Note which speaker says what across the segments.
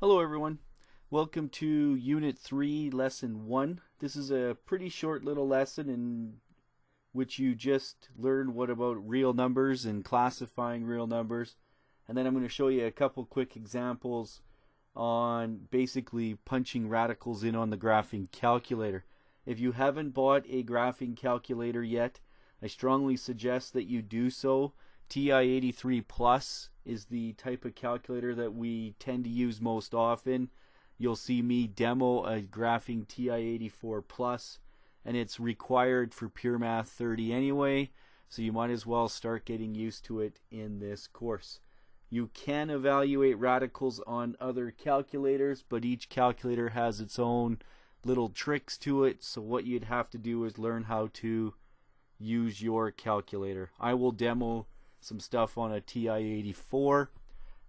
Speaker 1: Hello everyone. Welcome to Unit 3, Lesson 1. This is a pretty short little lesson in which you just learn what about real numbers and classifying real numbers. And then I'm going to show you a couple quick examples on basically punching radicals in on the graphing calculator. If you haven't bought a graphing calculator yet, I strongly suggest that you do so. TI-83 Plus is the type of calculator that we tend to use most often. You'll see me demo a graphing TI-84 Plus, and it's required for Pure Math 30 anyway, so you might as well start getting used to it in this course. You can evaluate radicals on other calculators, but each calculator has its own little tricks to it, so what you'd have to do is learn how to use your calculator. I will demo some stuff on a TI-84,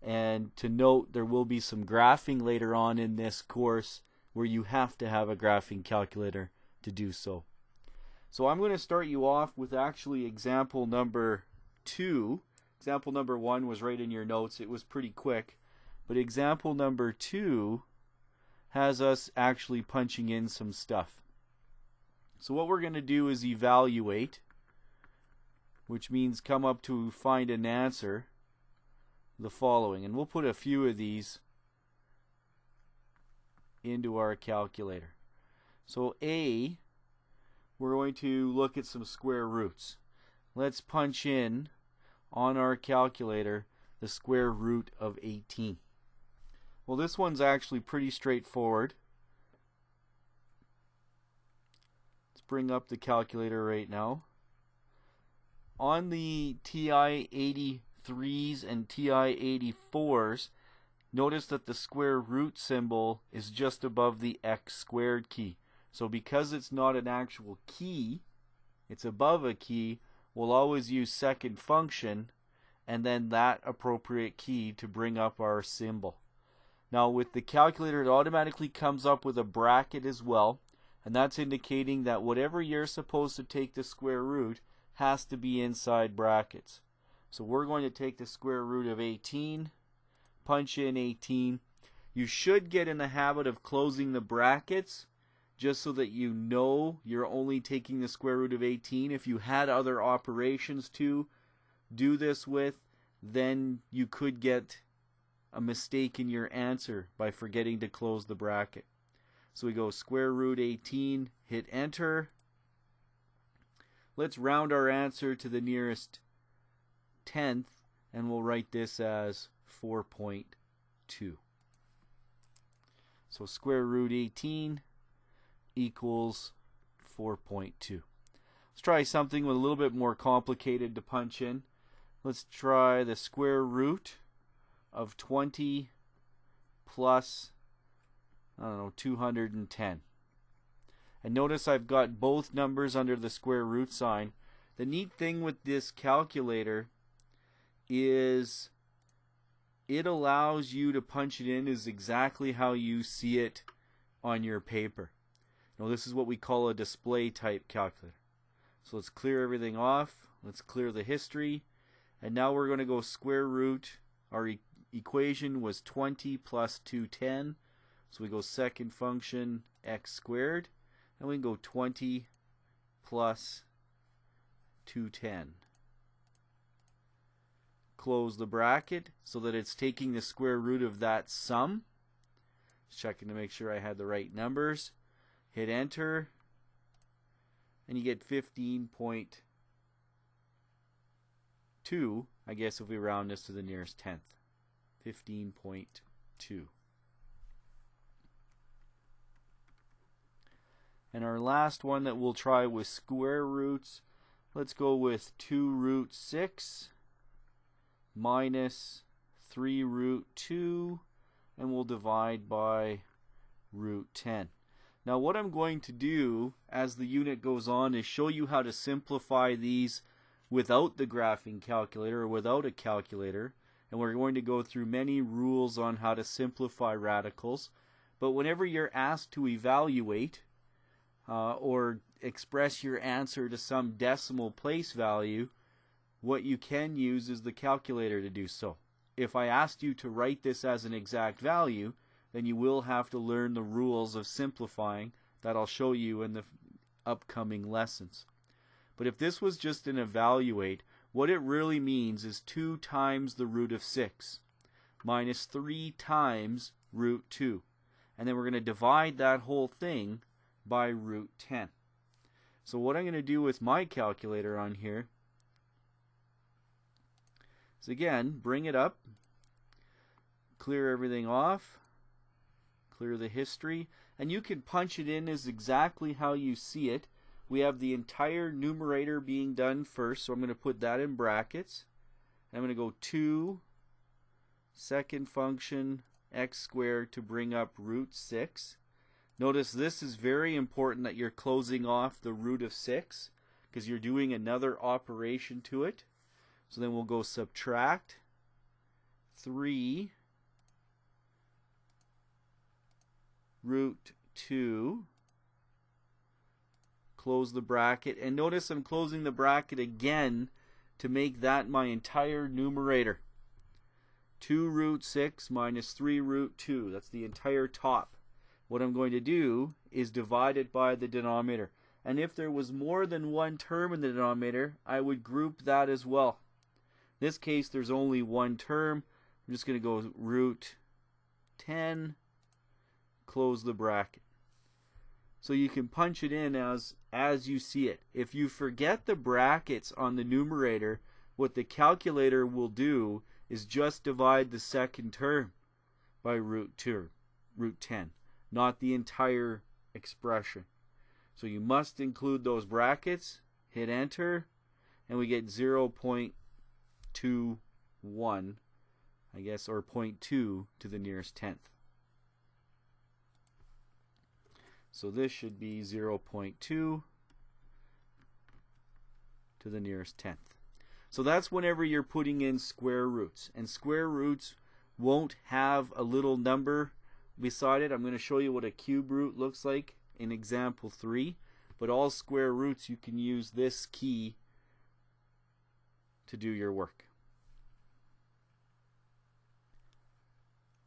Speaker 1: and to note, there will be some graphing later on in this course where you have to have a graphing calculator to do so. So I'm going to start you off with actually example number 2. Example number 1 was right in your notes. It was pretty quick. But example number 2 has us actually punching in some stuff. So what we're going to do is evaluate, which means come up to find an answer, the following. And we'll put a few of these into our calculator. So A, we're going to look at some square roots. Let's punch in on our calculator the square root of 18. Well, this one's actually pretty straightforward. Let's bring up the calculator right now. On the TI-83s and TI-84s, notice that the square root symbol is just above the x squared key. So because it's not an actual key, it's above a key, we'll always use second function and then that appropriate key to bring up our symbol. Now with the calculator, it automatically comes up with a bracket as well, and that's indicating that whatever you're supposed to take the square root has to be inside brackets. So we're going to take the square root of 18, punch in 18. You should get in the habit of closing the brackets just so that you know you're only taking the square root of 18. If you had other operations to do this with, then you could get a mistake in your answer by forgetting to close the bracket. So we go square root 18, hit enter. Let's round our answer to the nearest tenth, and we'll write this as 4.2. So square root 18 equals 4.2. Let's try something with a little bit more complicated to punch in. Let's try the square root of 20 plus, 210. And notice I've got both numbers under the square root sign. The neat thing with this calculator is it allows you to punch it in as exactly how you see it on your paper. Now this is what we call a display type calculator. So let's clear everything off. Let's clear the history. And now we're going to go square root. Our equation was 20 plus 210. So we go second function x squared. And we can go 20 plus 210. Close the bracket so that it's taking the square root of that sum. Just checking to make sure I had the right numbers. Hit enter. And you get 15.2, I guess if we round this to the nearest tenth. 15.2. And our last one that we'll try with square roots, let's go with 2 root 6 minus 3 root 2, and we'll divide by root 10. Now what I'm going to do as the unit goes on is show you how to simplify these without the graphing calculator or without a calculator, and we're going to go through many rules on how to simplify radicals. But whenever you're asked to evaluate or express your answer to some decimal place value, what you can use is the calculator to do so. If I asked you to write this as an exact value, then you will have to learn the rules of simplifying that I'll show you in the upcoming lessons. But if this was just an evaluate, what it really means is 2 times the root of 6 minus 3 times root 2. And then we're going to divide that whole thing by root 10. So what I'm going to do with my calculator on here is, again, bring it up, clear everything off, clear the history, and you can punch it in as exactly how you see it. We have the entire numerator being done first, so I'm going to put that in brackets. And I'm going to go 2 second function x squared to bring up root 6. Notice this is very important that you're closing off the root of 6 because you're doing another operation to it. So then we'll go subtract 3 root 2, close the bracket, and notice I'm closing the bracket again to make that my entire numerator. 2 root 6 minus 3 root 2, that's the entire top. What I'm going to do is divide it by the denominator. And if there was more than one term in the denominator, I would group that as well. In this case, there's only one term. I'm just going to go root 10, close the bracket. So you can punch it in as you see it. If you forget the brackets on the numerator, what the calculator will do is just divide the second term by root 10, not the entire expression. So you must include those brackets, hit enter, and we get 0.21, I guess, or 0.2 to the nearest tenth. So this should be 0.2 to the nearest tenth. So that's whenever you're putting in square roots. And square roots won't have a little number beside it. I'm going to show you what a cube root looks like in example 3. But all square roots, you can use this key to do your work.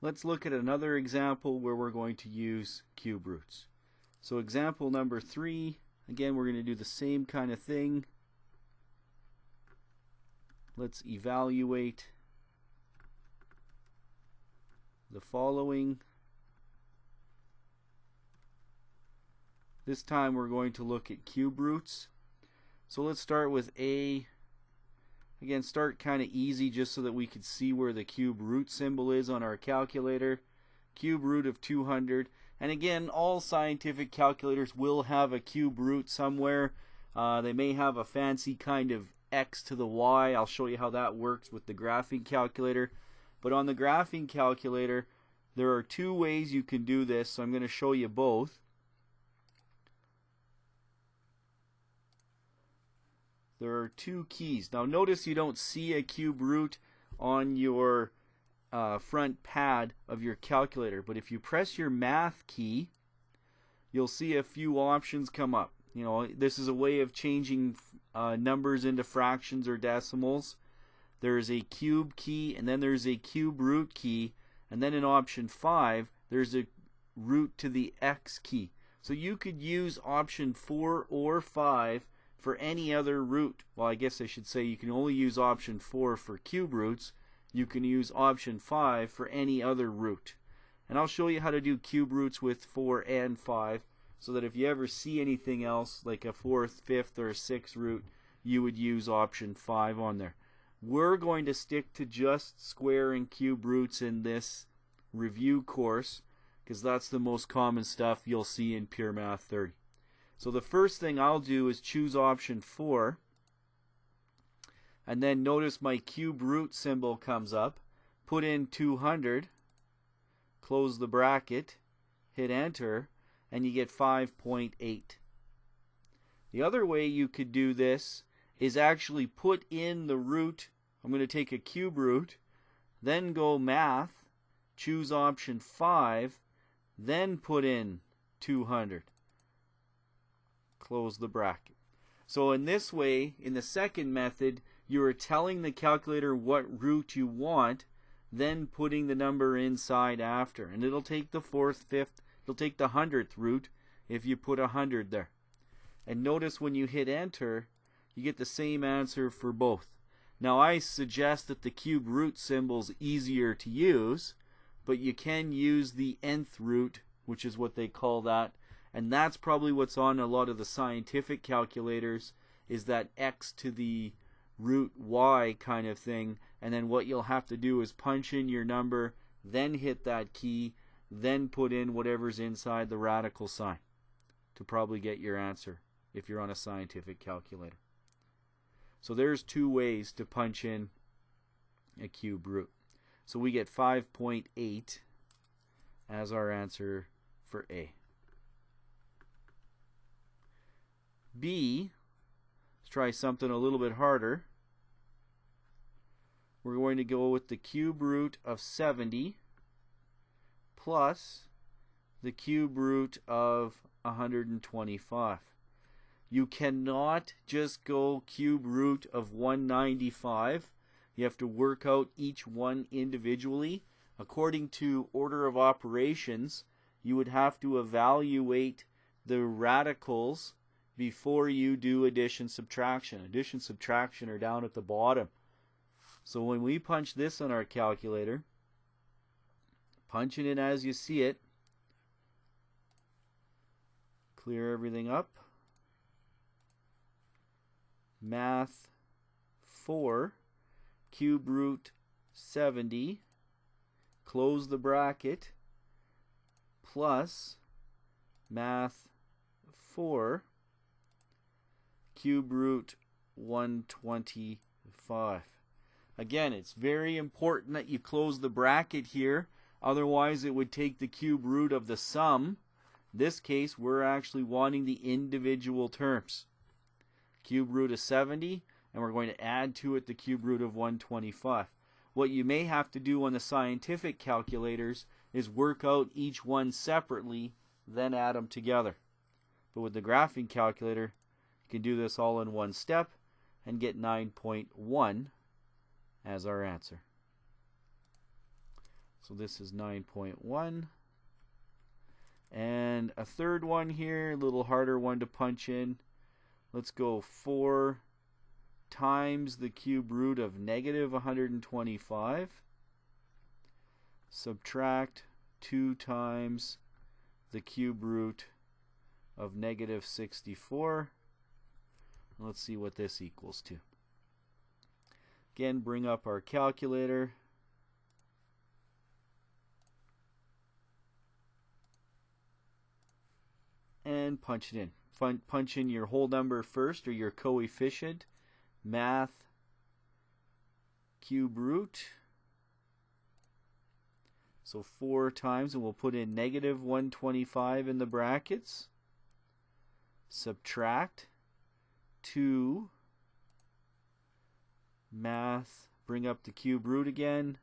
Speaker 1: Let's look at another example where we're going to use cube roots. So example number 3, again, we're going to do the same kind of thing. Let's evaluate the following. This time we're going to look at cube roots. So let's start with A. Again, start kind of easy just so that we can see where the cube root symbol is on our calculator. Cube root of 200. And again, all scientific calculators will have a cube root somewhere. They may have a fancy kind of x to the y. I'll show you how that works with the graphing calculator. But on the graphing calculator, there are 2 ways you can do this, so I'm going to show you both. There are 2 keys. Now notice you don't see a cube root on your front pad of your calculator, but if you press your math key, you'll see a few options come up. You know, this is a way of changing numbers into fractions or decimals. There's a cube key, and then there's a cube root key, and then in option 5 there's a root to the x key. So you could use option 4 or 5 for any other root. Well, I guess I should say you can only use option 4 for cube roots. You can use option 5 for any other root. And I'll show you how to do cube roots with 4 and 5, so that if you ever see anything else like a 4th, 5th, or a 6th root, you would use option 5 on there. We're going to stick to just square and cube roots in this review course because that's the most common stuff you'll see in Pure Math 30. So the first thing I'll do is choose option 4, and then notice my cube root symbol comes up. Put in 200, close the bracket, hit enter, and you get 5.8. The other way you could do this is actually put in the root. I'm going to take a cube root, then go math, choose option 5, then put in 200. Close the bracket. So in this way, in the second method, you are telling the calculator what root you want, then putting the number inside after. And it'll take the 4th, 5th, it'll take the 100th root if you put 100 there. And notice when you hit enter, you get the same answer for both. Now I suggest that the cube root symbol is easier to use, but you can use the nth root, which is what they call that. And that's probably what's on a lot of the scientific calculators, is that x to the root y kind of thing. And then what you'll have to do is punch in your number, then hit that key, then put in whatever's inside the radical sign to probably get your answer if you're on a scientific calculator. So there's 2 ways to punch in a cube root. So we get 5.8 as our answer for A. B, let's try something a little bit harder. We're going to go with the cube root of 70 plus the cube root of 125. You cannot just go cube root of 195. You have to work out each one individually. According to order of operations, you would have to evaluate the radicals before you do addition subtraction. Addition subtraction are down at the bottom. So when we punch this on our calculator, punch it in as you see it, clear everything up. Math 4, cube root 70, close the bracket, plus math 4, cube root 125. Again, it's very important that you close the bracket here, otherwise it would take the cube root of the sum. In this case, we're actually wanting the individual terms. Cube root of 70, and we're going to add to it the cube root of 125. What you may have to do on the scientific calculators is work out each one separately, then add them together. But with the graphing calculator, you can do this all in one step and get 9.1 as our answer. So this is 9.1. And a third one here, a little harder one to punch in. Let's go 4 times the cube root of negative 125. Subtract 2 times the cube root of negative 64. Let's see what this equals to. Again, bring up our calculator. And punch it in. Punch in your whole number first, or your coefficient. Math cube root. So 4 times, and we'll put in negative 125 in the brackets. Subtract 2. Math, bring up the cube root again.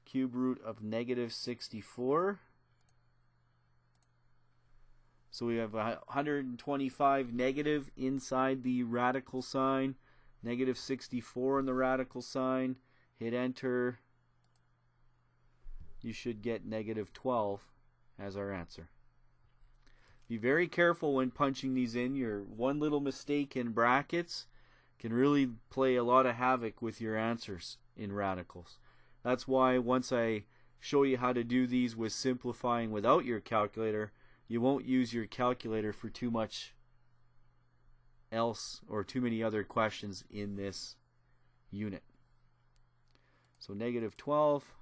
Speaker 1: Cube root of negative 64. So we have 125 negative inside the radical sign, negative 64 in the radical sign. Hit enter. You should get negative 12 as our answer. Be very careful when punching these in. Your one little mistake in brackets can really play a lot of havoc with your answers in radicals. That's why once I show you how to do these with simplifying without your calculator, you won't use your calculator for too much else or too many other questions in this unit. So negative 12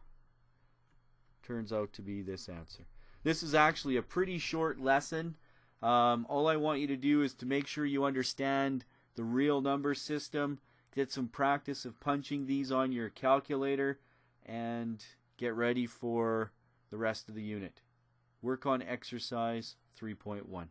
Speaker 1: turns out to be this answer. This is actually a pretty short lesson. All I want you to do is to make sure you understand the real number system, get some practice of punching these on your calculator, and get ready for the rest of the unit. Work on exercise 3.1.